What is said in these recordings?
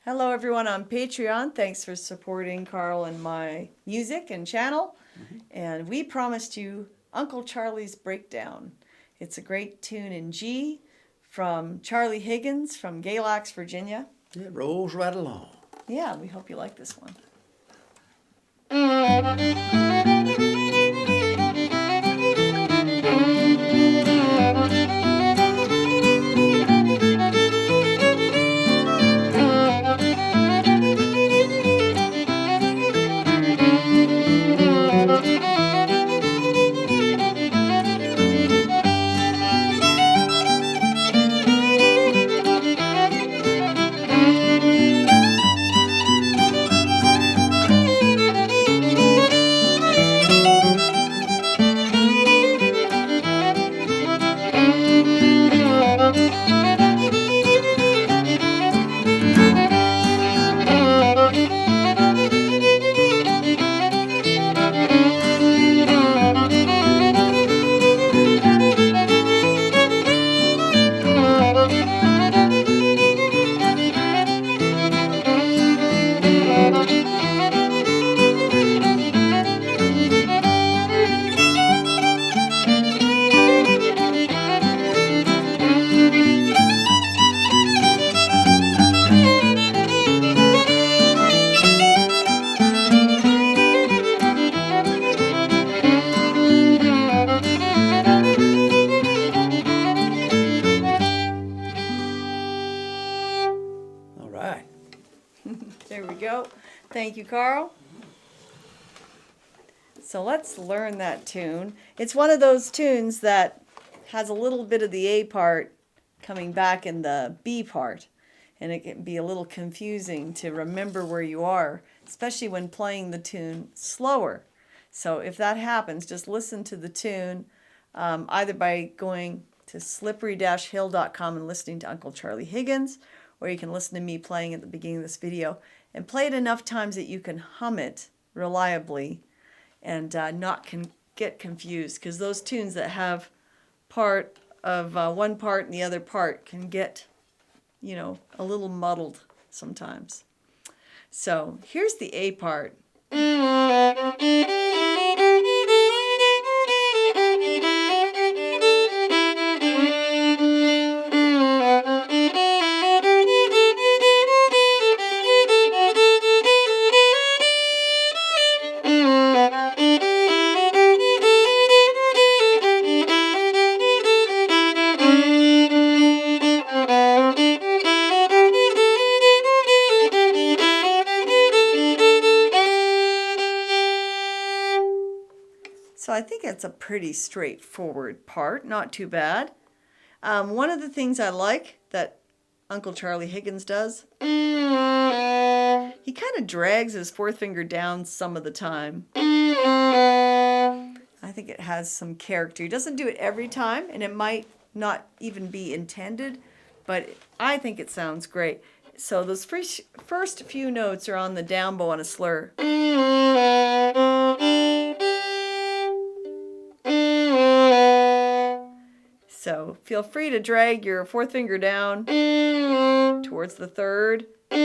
Hello, everyone on Patreon. Thanks for supporting Carl and my music and channel. And we promised you Uncle Charlie's Breakdown. It's a great tune in G from Charlie Higgins from Galax, Virginia. It rolls right along. Yeah, we hope you like this one. All right. There we go. Thank you, Carl. So let's learn that tune. It's one of those tunes that has a little bit of the A part coming back in the B part. And it can be a little confusing to remember where you are, especially when playing the tune slower. So if that happens, just listen to the tune either by going to slippery-hill.com and listening to Uncle Charlie Higgins, or you can listen to me playing at the beginning of this video and play it enough times that you can hum it reliably and not get confused, because those tunes that have part of one part and the other part can get, a little muddled sometimes. So here's the A part. So I think it's a pretty straightforward part, not too bad. One of the things I like that Uncle Charlie Higgins does, he kind of drags his fourth finger down some of the time. I think it has some character. He doesn't do it every time, and it might not even be intended, but I think it sounds great. So those first few notes are on the down bow on a slur. So feel free to drag your fourth finger down towards the third. We're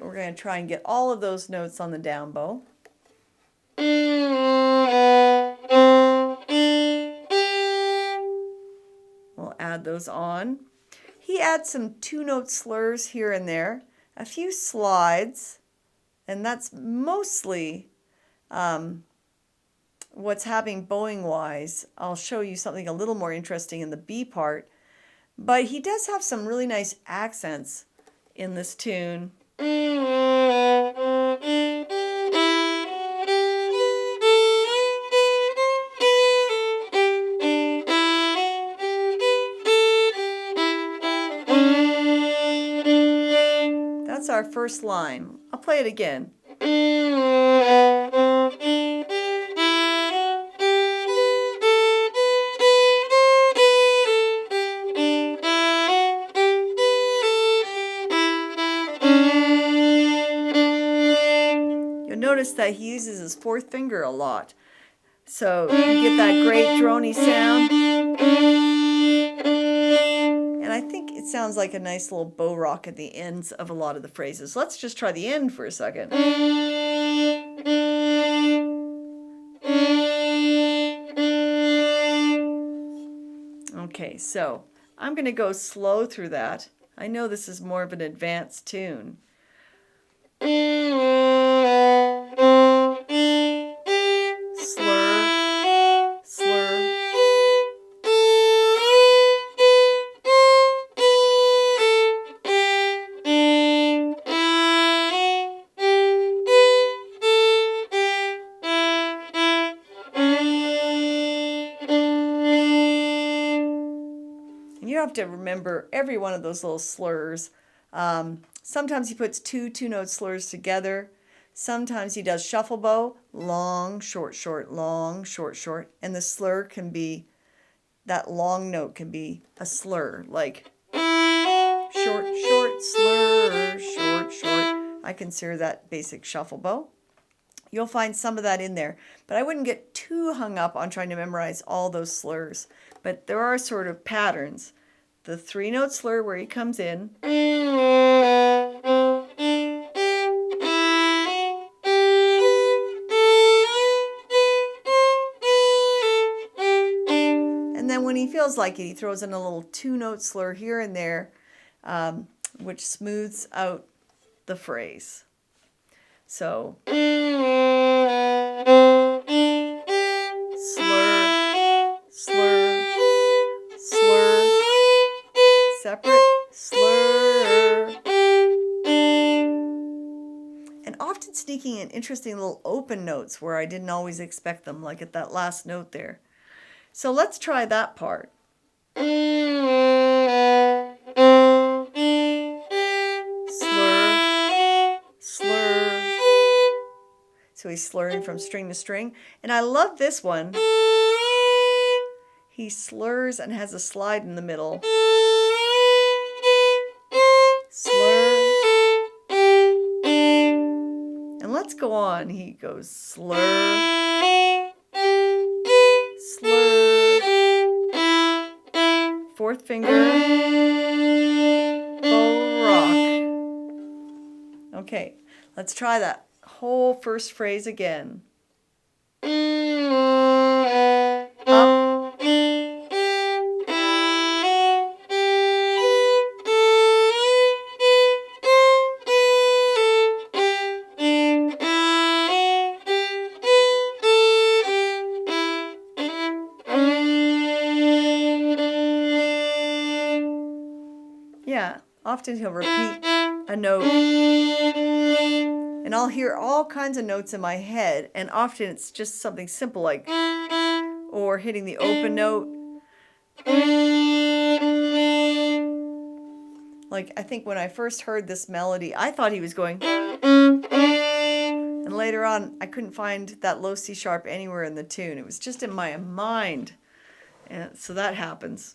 going to try and get all of those notes on the down bow. We'll add those on. He adds some two-note slurs here and there, a few slides, and that's mostly what's happening bowing-wise. I'll show you something a little more interesting in the B part, but he does have some really nice accents in this tune. That's our first line. I'll play it again. Notice that he uses his fourth finger a lot. So you get that great drony sound. And I think it's sounds like a nice little bow rock at the ends of a lot of the phrases. Let's just try the end for a second. Okay, so I'm going to go slow through that. I know this is more of an advanced tune. Slur, slur. And you have to remember every one of those little slurs. Sometimes he puts two-note slurs together. Sometimes he does shuffle bow, long, short, short, long, short, short. And the slur can be, that long note can be a slur, like short, short, slur, short, short. I consider that basic shuffle bow. You'll find some of that in there, but I wouldn't get too hung up on trying to memorize all those slurs. But there are sort of patterns. The 3-note slur where he comes in. And then when he feels like it, he throws in a little 2-note slur here and there, which smooths out the phrase. So, slur, slur, slur, separate, slur. And often sneaking in interesting little open notes where I didn't always expect them, like at that last note there. So let's try that part. Slur, slur. So he's slurring from string to string. And I love this one. He slurs and has a slide in the middle. Slur. And let's go on. He goes slur, slur, 4th finger, bow rock. Okay, let's try that whole first phrase again. Up. Yeah, often he'll repeat a note. And I'll hear all kinds of notes in my head, and often it's just something simple like, or hitting the open note. Like, I think when I first heard this melody, I thought he was going, and later on, I couldn't find that low C sharp anywhere in the tune. It was just in my mind. And so that happens.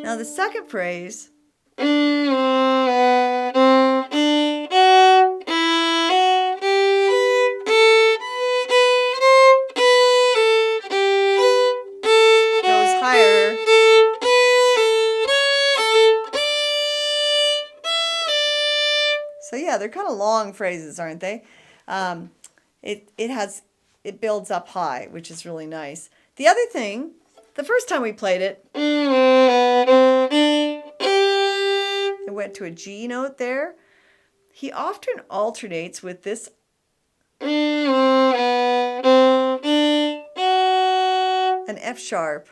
Now the second phrase goes higher. So yeah, they're kind of long phrases, aren't they? It builds up high, which is really nice. The other thing, the first time we played it, it went to a G note there. He often alternates with this an F sharp.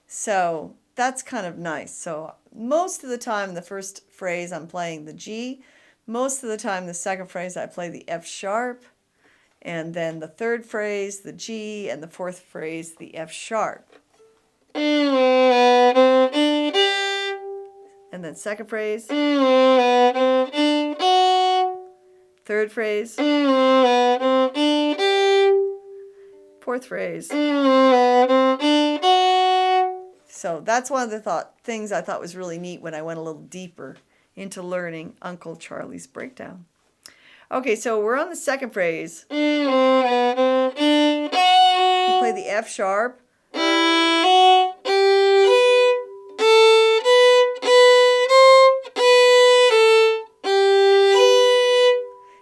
So that's kind of nice. So most of the time, the first phrase I'm playing the G. Most of the time, the second phrase I play the F sharp. And then the third phrase, the G, and the fourth phrase, the F sharp. And then second phrase, third phrase, fourth phrase. So that's one of the things I thought was really neat when I went a little deeper into learning Uncle Charlie's breakdown. Okay, so we're on the second phrase. You play the F sharp.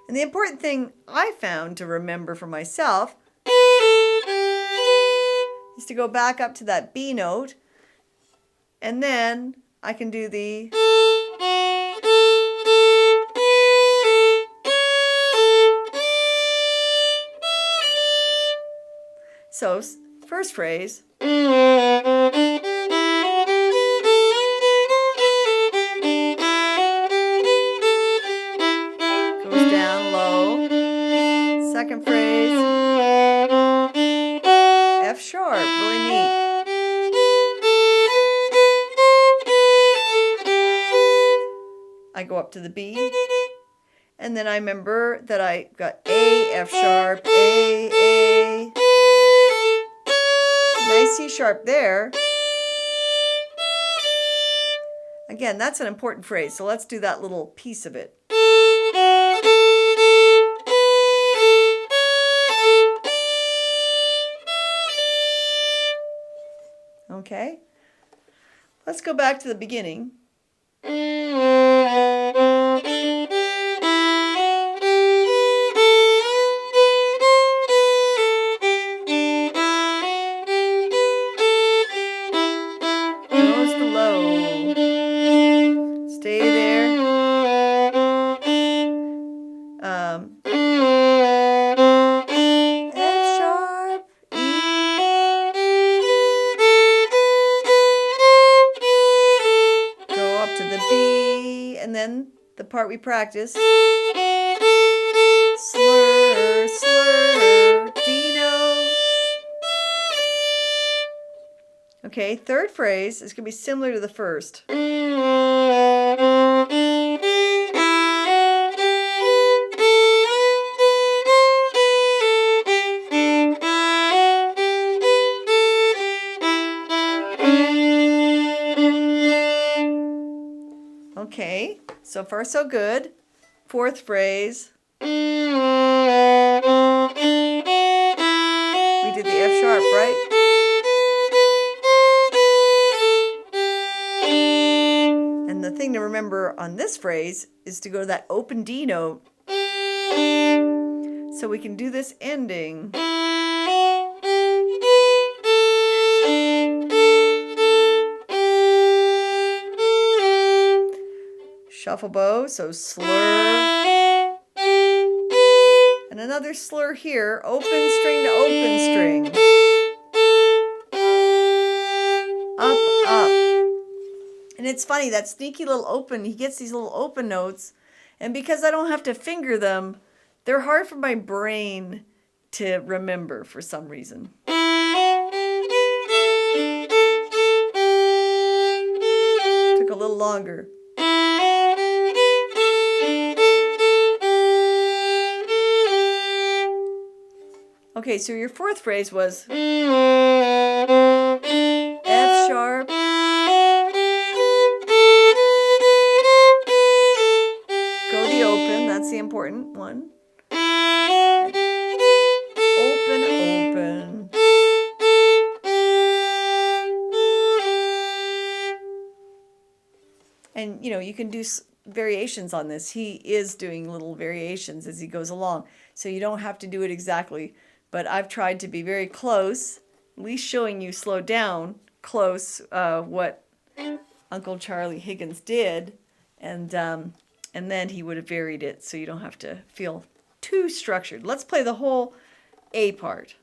And the important thing I found to remember for myself is to go back up to that B note, and then I can do the so first phrase. Goes down low. Second phrase. F sharp, really neat. I go up to the B, and then I remember that I got A, F sharp, A, nice C sharp there. Again, that's an important phrase, so let's do that little piece of it. Okay, let's go back to the beginning. Goes the low. Stay there. F sharp, E. Go up to the B, and then the part we practiced. Slur, slur, D note. Okay, third phrase is going to be similar to the first. Okay, so far so good. Fourth phrase. We did the F sharp, right? And the thing to remember on this phrase is to go to that open D note. So we can do this ending. Shuffle bow, so slur. And another slur here, open string to open string. Up, up. And it's funny, that sneaky little open, he gets these little open notes, and because I don't have to finger them, they're hard for my brain to remember for some reason. Took a little longer. Okay, so your fourth phrase was F sharp, go the open, that's the important one. Open, open. And you know, you can do variations on this. He is doing little variations as he goes along, so you don't have to do it exactly. But I've tried to be very close, at least showing you slow down close what Uncle Charlie Higgins did, and then he would have varied it so you don't have to feel too structured. Let's play the whole A part.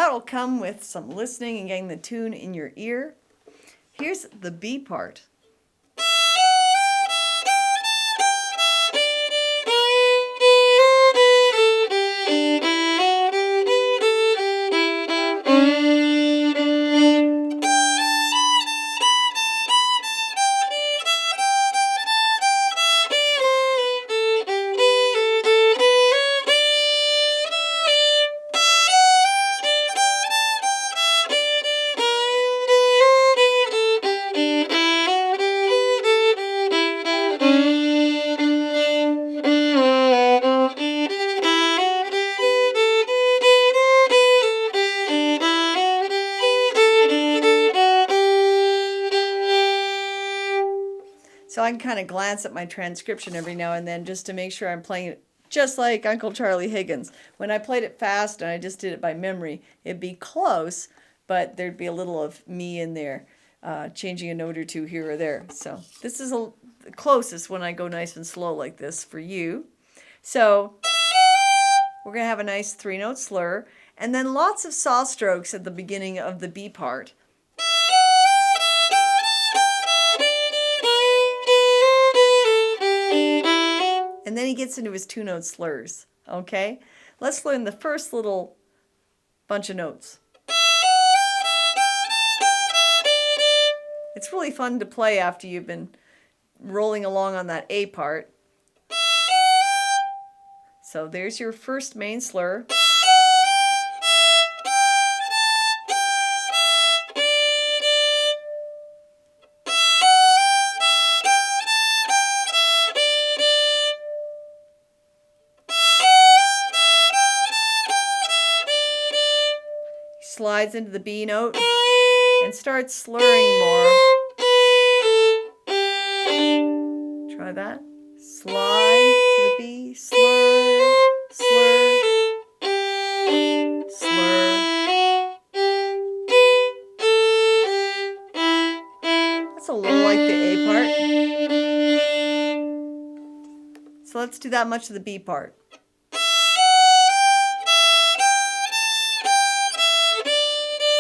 that'll come with some listening and getting the tune in your ear. Here's the B part. So I can kind of glance at my transcription every now and then just to make sure I'm playing it just like Uncle Charlie Higgins. When I played it fast and I just did it by memory, it'd be close, but there'd be a little of me in there, changing a note or two here or there. So this is the closest when I go nice and slow like this for you. So we're going to have a nice 3-note slur, and then lots of saw strokes at the beginning of the B part. And then he gets into his 2-note slurs, okay? Let's learn the first little bunch of notes. It's really fun to play after you've been rolling along on that A part. So there's your first main slur. Slides into the B note and starts slurring more. Try that. Slide to the B, slur, slur, slur. That's a little like the A part. So let's do that much of the B part.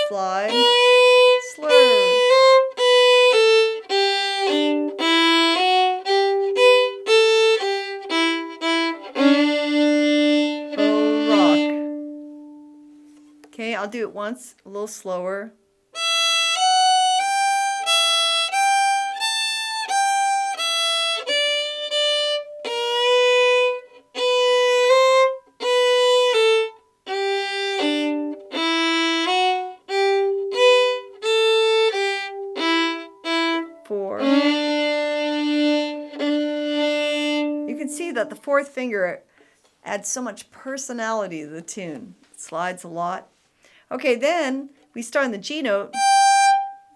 Slide, slur. Oh, rock. Okay, I'll do it once, a little slower. You can see that the fourth finger adds so much personality to the tune. It slides a lot. Okay, then we start on the G note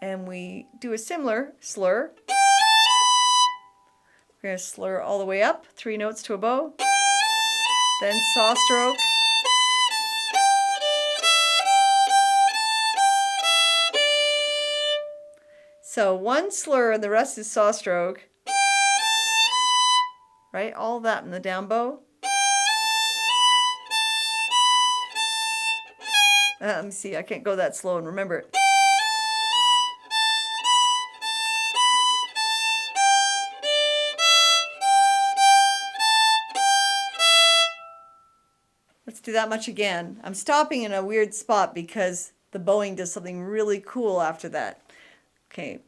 and we do a similar slur. We're going to slur all the way up, 3 notes to a bow, then saw stroke. So one slur and the rest is saw stroke. Right? All that in the down bow. Let me see, I can't go that slow and remember it. Let's do that much again. I'm stopping in a weird spot because the bowing does something really cool after that. Okay.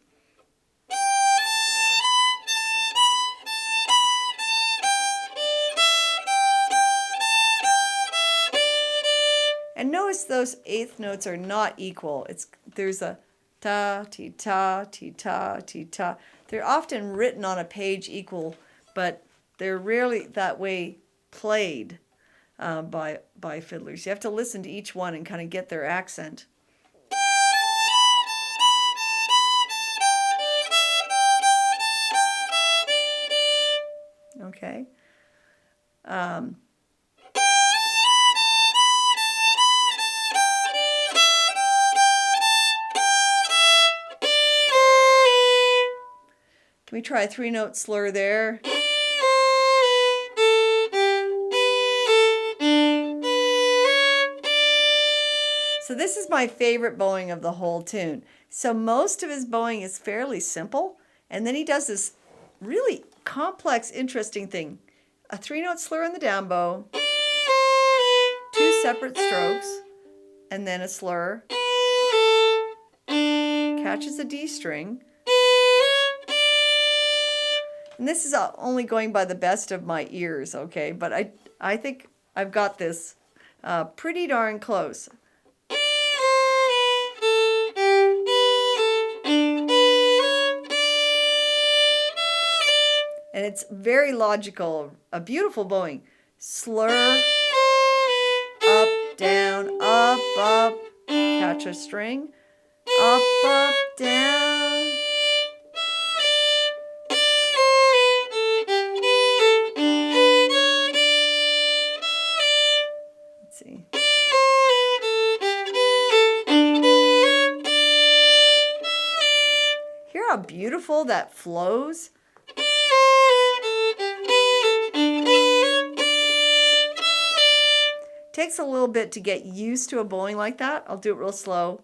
And notice those eighth notes are not equal. There's a ta, ti, ta, ti, ta, ti, ta. They're often written on a page equal, but they're rarely that way played by fiddlers. You have to listen to each one and kind of get their accent. Okay. Can we try a 3-note slur there? So So this is my favorite bowing of the whole tune. So most of his bowing is fairly simple, and then he does this really complex, interesting thing. A 3-note slur on the down bow, 2 separate strokes, and then a slur, catches a D string. And this is only going by the best of my ears, okay? But I think I've got this pretty darn close. And it's very logical, a beautiful bowing. Slur, up, down, up, catch a string, up, down. Let's see. Hear how beautiful that flows? Takes a little bit to get used to a bowing like that. I'll do it real slow.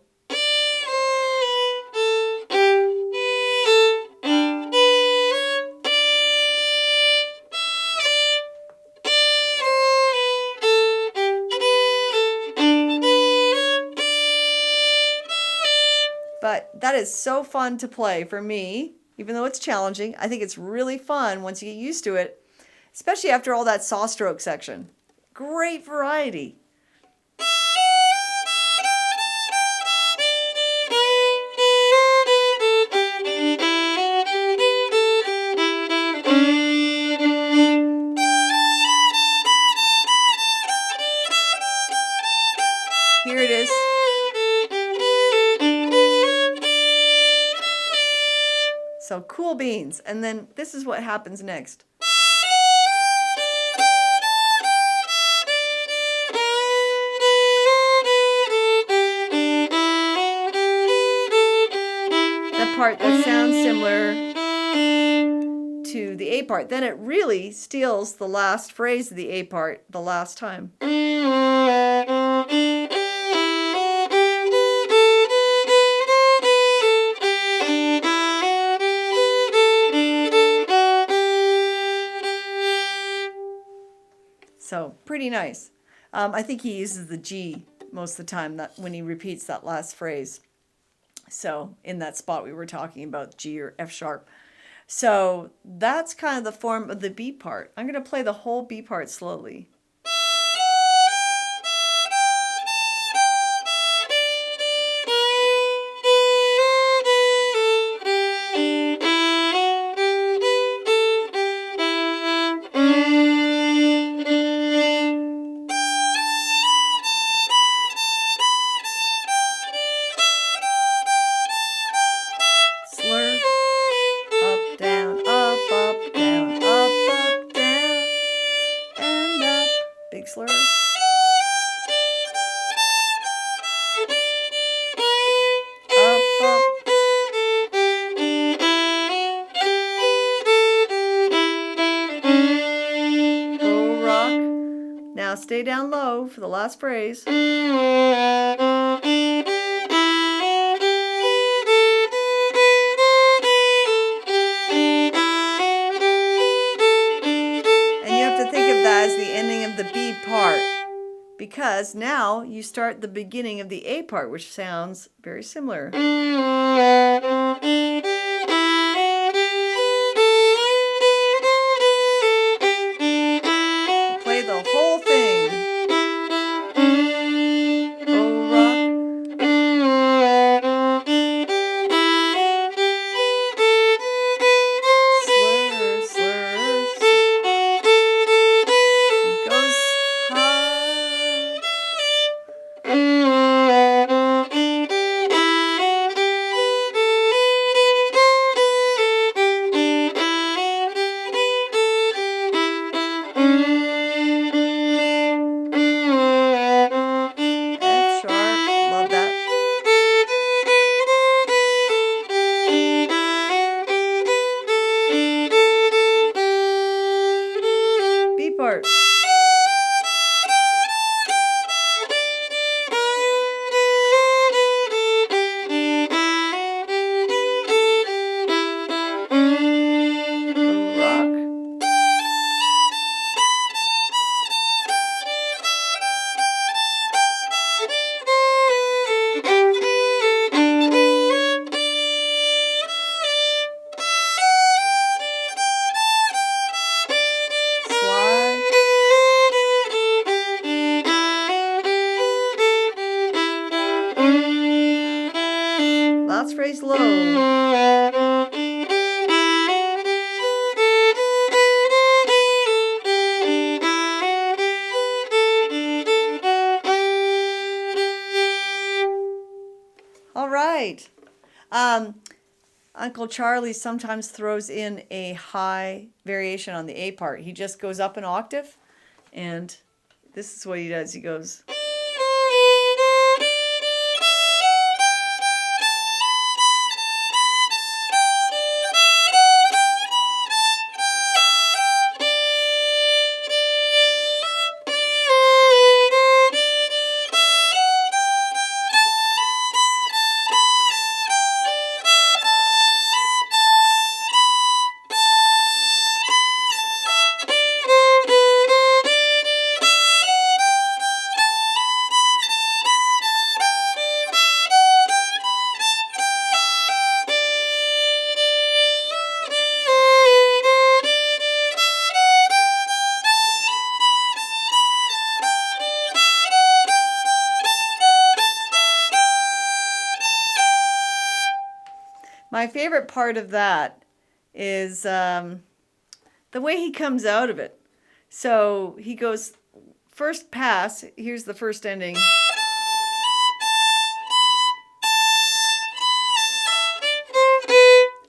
But that is so fun to play for me, even though it's challenging. I think it's really fun once you get used to it, especially after all that saw stroke section. Great variety. Here it is. So cool beans. And then this is what happens next. The part that sounds similar to the A part. Then it really steals the last phrase of the A part the last time. So pretty nice. I think he uses the G most of the time that when he repeats that last phrase. So in that spot we were talking about, G or F sharp. So that's kind of the form of the B part. I'm going to play the whole B part slowly. Big slur. Up. Oh, rock. Now stay down low for the last phrase. As the ending of the B part, because now you start the beginning of the A part, which sounds very similar. Play the whole thing. Oh, rock. last phrase low. All right. Uncle Charlie sometimes throws in a high variation on the A part. He just goes up an octave, and this is what he does. He goes. My favorite part of that is the way he comes out of it. So he goes first pass. Here's the first ending.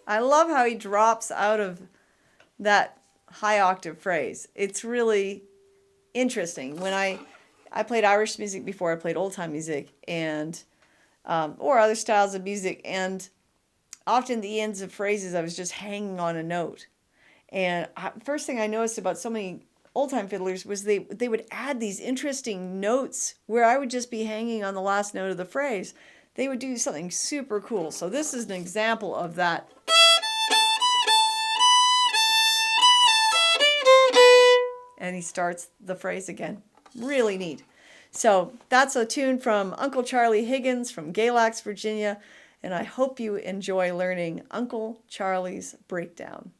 I love how he drops out of that high octave phrase. It's really interesting. When I played Irish music before, I played old time music and or other styles of music, and often the ends of phrases I was just hanging on a note. And first thing I noticed about so many old-time fiddlers was they would add these interesting notes where I would just be hanging on the last note of the phrase. They would do something super cool. So this is an example of that. And he starts the phrase again. Really neat. So that's a tune from Uncle Charlie Higgins from Galax, Virginia. And I hope you enjoy learning Uncle Charlie's Breakdown.